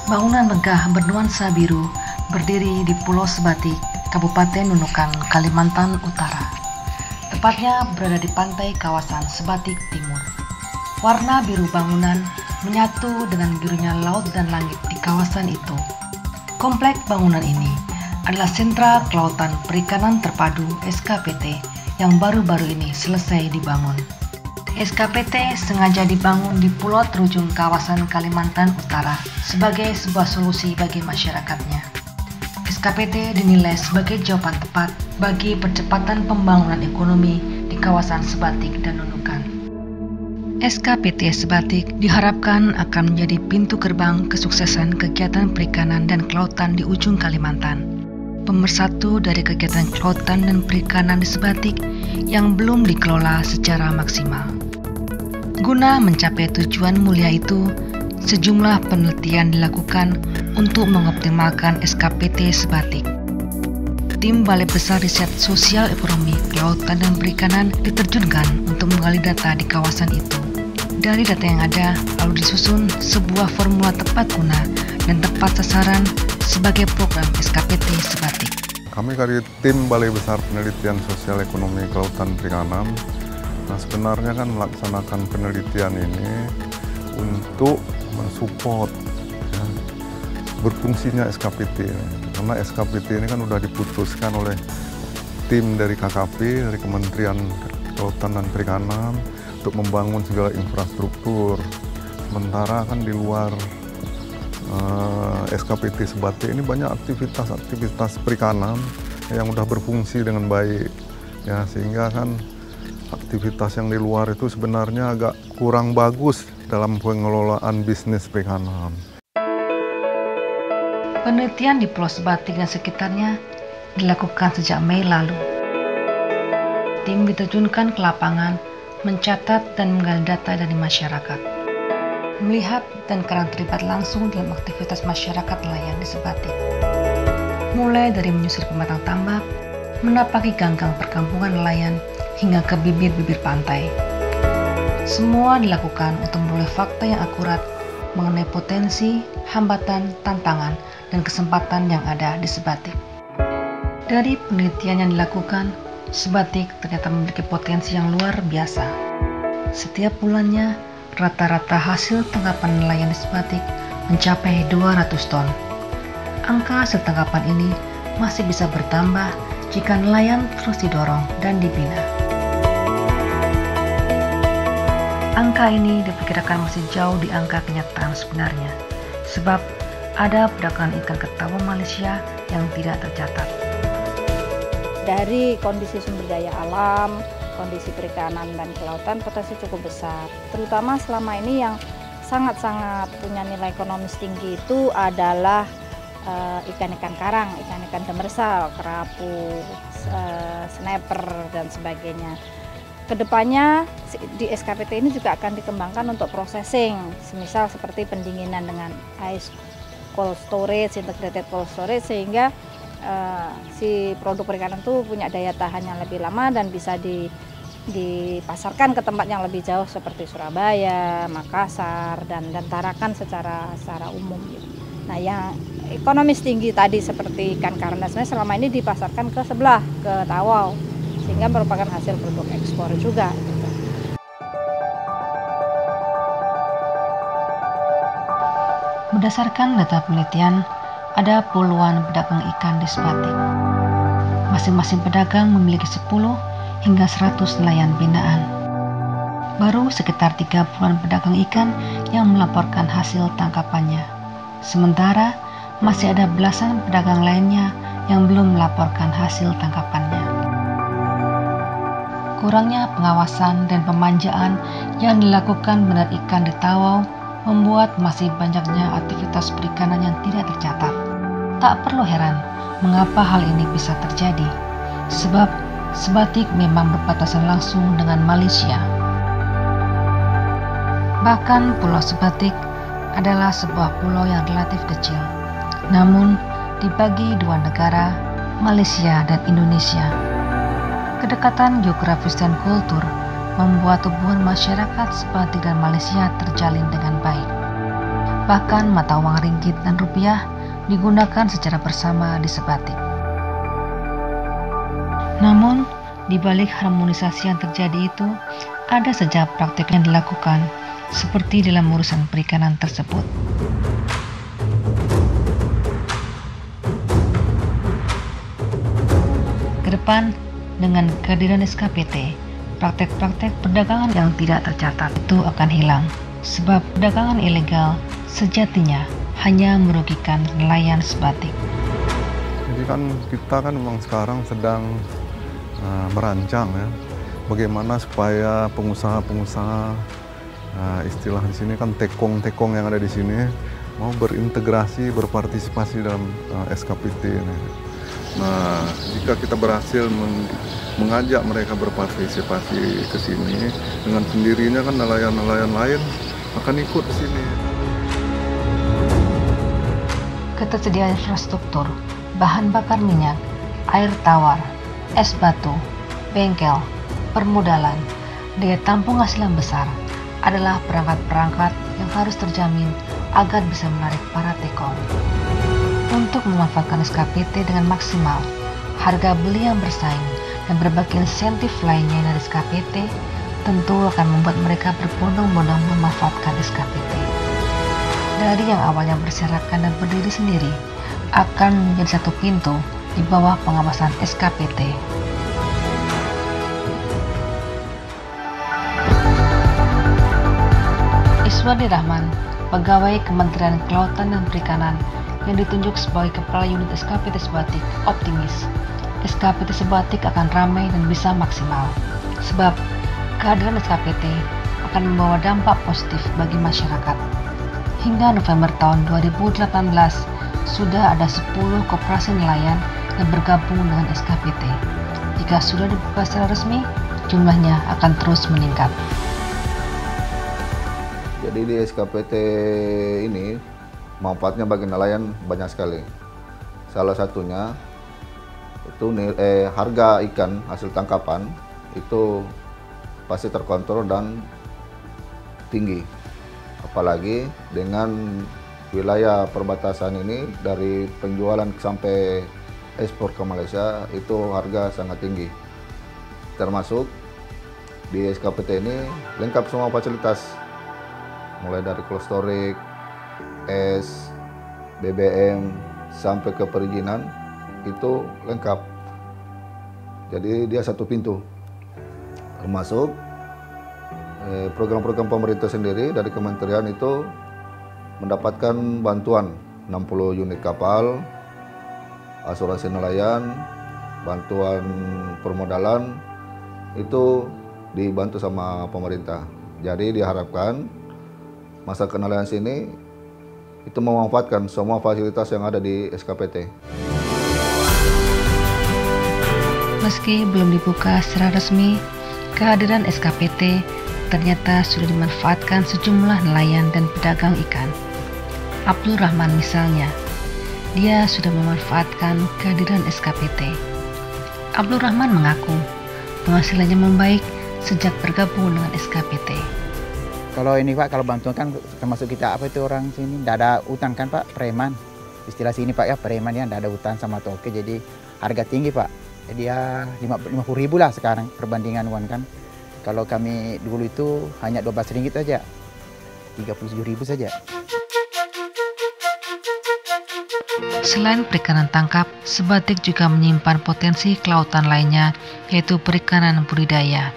Bangunan megah bernuansa biru berdiri di Pulau Sebatik, Kabupaten Nunukan, Kalimantan Utara. Tepatnya berada di pantai kawasan Sebatik Timur. Warna biru bangunan menyatu dengan birunya laut dan langit di kawasan itu. Komplek bangunan ini adalah sentra kelautan perikanan terpadu SKPT yang baru-baru ini selesai dibangun. SKPT sengaja dibangun di pulau terujung kawasan Kalimantan Utara sebagai sebuah solusi bagi masyarakatnya. SKPT dinilai sebagai jawaban tepat bagi percepatan pembangunan ekonomi di kawasan Sebatik dan Nunukan. SKPT Sebatik diharapkan akan menjadi pintu gerbang kesuksesan kegiatan perikanan dan kelautan di ujung Kalimantan. Pemersatu dari kegiatan kelautan dan perikanan di Sebatik yang belum dikelola secara maksimal. Guna mencapai tujuan mulia itu, sejumlah penelitian dilakukan untuk mengoptimalkan SKPT Sebatik. Tim Balai Besar Riset Sosial Ekonomi, Kelautan dan Perikanan diterjunkan untuk menggali data di kawasan itu. Dari data yang ada, lalu disusun sebuah formula tepat guna dan tepat sasaran sebagai program SKPT Sebatik. Kami dari tim Balai Besar Penelitian Sosial Ekonomi Kelautan Perikanan, sebenarnya kan melaksanakan penelitian ini untuk mensupport ya, berfungsinya SKPT ini. Karena SKPT ini kan sudah diputuskan oleh tim dari KKP, dari Kementerian Kelautan dan Perikanan untuk membangun segala infrastruktur. Sementara kan di luar SKPT Sebatik ini banyak aktivitas perikanan yang sudah berfungsi dengan baik ya, sehingga kan aktivitas yang di luar itu sebenarnya agak kurang bagus dalam pengelolaan bisnis perikanan. Penelitian di Pulau Sebatik dan sekitarnya dilakukan sejak Mei lalu. Tim diterjunkan ke lapangan, mencatat dan menggali data dari masyarakat. Melihat dan karena terlibat langsung dalam aktivitas masyarakat nelayan di Sebatik. Mulai dari menyusur pematang tambak, menapaki ganggang perkampungan nelayan, hingga ke bibir-bibir pantai. Semua dilakukan untuk memperoleh fakta yang akurat mengenai potensi, hambatan, tantangan, dan kesempatan yang ada di Sebatik. Dari penelitian yang dilakukan, Sebatik ternyata memiliki potensi yang luar biasa. Setiap bulannya, rata-rata hasil tangkapan nelayan di Sebatik mencapai 200 ton. Angka hasil tangkapan ini masih bisa bertambah jika nelayan terus didorong dan dibina. Angka ini diperkirakan masih jauh di angka kenyataan sebenarnya, sebab ada perdagangan ikan ke Tawau Malaysia yang tidak tercatat. Dari kondisi sumber daya alam, kondisi perikanan dan kelautan potensi cukup besar. Terutama selama ini yang sangat-sangat punya nilai ekonomis tinggi itu adalah ikan-ikan karang, ikan-ikan demersal, kerapu, snapper dan sebagainya. Kedepannya di SKPT ini juga akan dikembangkan untuk processing, semisal seperti pendinginan dengan ice cold storage, integrated cold storage, sehingga si produk perikanan itu punya daya tahan yang lebih lama dan bisa dipasarkan ke tempat yang lebih jauh seperti Surabaya, Makassar, dan Tarakan secara umum. Nah, yang ekonomis tinggi tadi seperti ikan karnas selama ini dipasarkan ke sebelah, ke Tawau, sehingga merupakan hasil produk ekspor juga. Berdasarkan data penelitian, ada puluhan pedagang ikan di Sebatik. Masing-masing pedagang memiliki 10 hingga 100 nelayan binaan. Baru sekitar 30-an pedagang ikan yang melaporkan hasil tangkapannya. Sementara masih ada belasan pedagang lainnya yang belum melaporkan hasil tangkapannya. Kurangnya pengawasan dan pemanjaan yang dilakukan benar ikan di Tawau membuat masih banyaknya aktivitas perikanan yang tidak tercatat. Tak perlu heran mengapa hal ini bisa terjadi, sebab Sebatik memang berbatasan langsung dengan Malaysia. Bahkan Pulau Sebatik adalah sebuah pulau yang relatif kecil, namun dibagi dua negara, Malaysia dan Indonesia. Kedekatan geografis dan kultur membuat hubungan masyarakat Sebatik dan Malaysia terjalin dengan baik. Bahkan mata uang ringgit dan rupiah digunakan secara bersama di Sebatik. Namun, di balik harmonisasi yang terjadi itu, ada saja praktik yang dilakukan, seperti dalam urusan perikanan tersebut. Ke depan, dengan kehadiran SKPT, praktek-praktek perdagangan yang tidak tercatat itu akan hilang, sebab perdagangan ilegal sejatinya hanya merugikan nelayan Sebatik. Jadi kan kita kan memang sekarang sedang merancang ya, bagaimana supaya pengusaha-pengusaha, istilah di sini kan tekong-tekong yang ada di sini mau berintegrasi, berpartisipasi dalam SKPT ini. Nah, jika kita berhasil mengajak mereka berpartisipasi ke sini, dengan sendirinya kan nelayan-nelayan lain akan ikut ke sini. Ketersediaan infrastruktur, bahan bakar minyak, air tawar, es batu, bengkel, permodalan, daya tampung hasil yang besar adalah perangkat-perangkat yang harus terjamin agar bisa menarik para tekong. Untuk memanfaatkan SKPT dengan maksimal, harga beli yang bersaing dan berbagai insentif lainnya dari SKPT tentu akan membuat mereka berbondong-bondong memanfaatkan SKPT. Dari yang awalnya berserakan dan berdiri sendiri, akan menjadi satu pintu di bawah pengawasan SKPT. Iswadi Rahman, pegawai Kementerian Kelautan dan Perikanan yang ditunjuk sebagai Kepala Unit SKPT Sebatik, optimis SKPT Sebatik akan ramai dan bisa maksimal, sebab kehadiran SKPT akan membawa dampak positif bagi masyarakat. Hingga November tahun 2018, sudah ada 10 koperasi nelayan yang bergabung dengan SKPT. Jika sudah dibuka secara resmi, jumlahnya akan terus meningkat. Jadi di SKPT ini manfaatnya bagi nelayan banyak sekali. Salah satunya itu harga ikan hasil tangkapan itu pasti terkontrol dan tinggi. Apalagi dengan wilayah perbatasan ini, dari penjualan sampai ekspor ke Malaysia itu harga sangat tinggi. Termasuk di SKPT ini lengkap semua fasilitas, mulai dari cold storage, es, BBM, sampai ke perizinan itu lengkap. Jadi dia satu pintu. Termasuk program-program pemerintah sendiri dari kementerian itu mendapatkan bantuan 60 unit kapal, asuransi nelayan, bantuan permodalan, itu dibantu sama pemerintah. Jadi diharapkan masa kenelayan sini itu memanfaatkan semua fasilitas yang ada di SKPT. Meski belum dibuka secara resmi, kehadiran SKPT ternyata sudah dimanfaatkan sejumlah nelayan dan pedagang ikan. Abdul Rahman misalnya, dia sudah memanfaatkan kehadiran SKPT. Abdul Rahman mengaku penghasilannya membaik sejak bergabung dengan SKPT. Kalau ini Pak, kalau bantuan kan termasuk kita apa itu orang sini, tidak ada utang kan Pak, preman. Istilah sini Pak ya, preman ya, tidak ada utang sama toke, jadi harga tinggi Pak. Jadi ya 50.000 lah sekarang perbandingan uang kan. Kalau kami dulu itu hanya 12 ringgit saja, 37.000 saja. Selain perikanan tangkap, Sebatik juga menyimpan potensi kelautan lainnya, yaitu perikanan budidaya.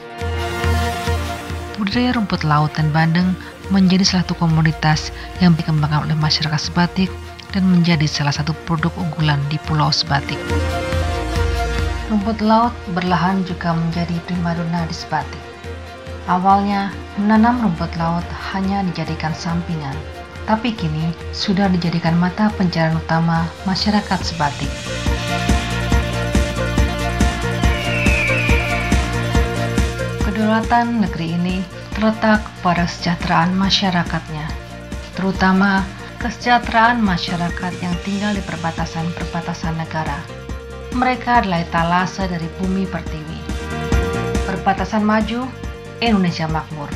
Budidaya rumput laut dan bandeng menjadi salah satu komoditas yang dikembangkan oleh masyarakat Sebatik dan menjadi salah satu produk unggulan di Pulau Sebatik. Rumput laut berlahan juga menjadi primadona di Sebatik. Awalnya, menanam rumput laut hanya dijadikan sampingan, tapi kini sudah dijadikan mata pencarian utama masyarakat Sebatik. Kedaulatan negeri ini terletak pada kesejahteraan masyarakatnya, terutama kesejahteraan masyarakat yang tinggal di perbatasan-perbatasan negara. Mereka adalah etalase dari bumi pertiwi. Perbatasan maju, Indonesia makmur.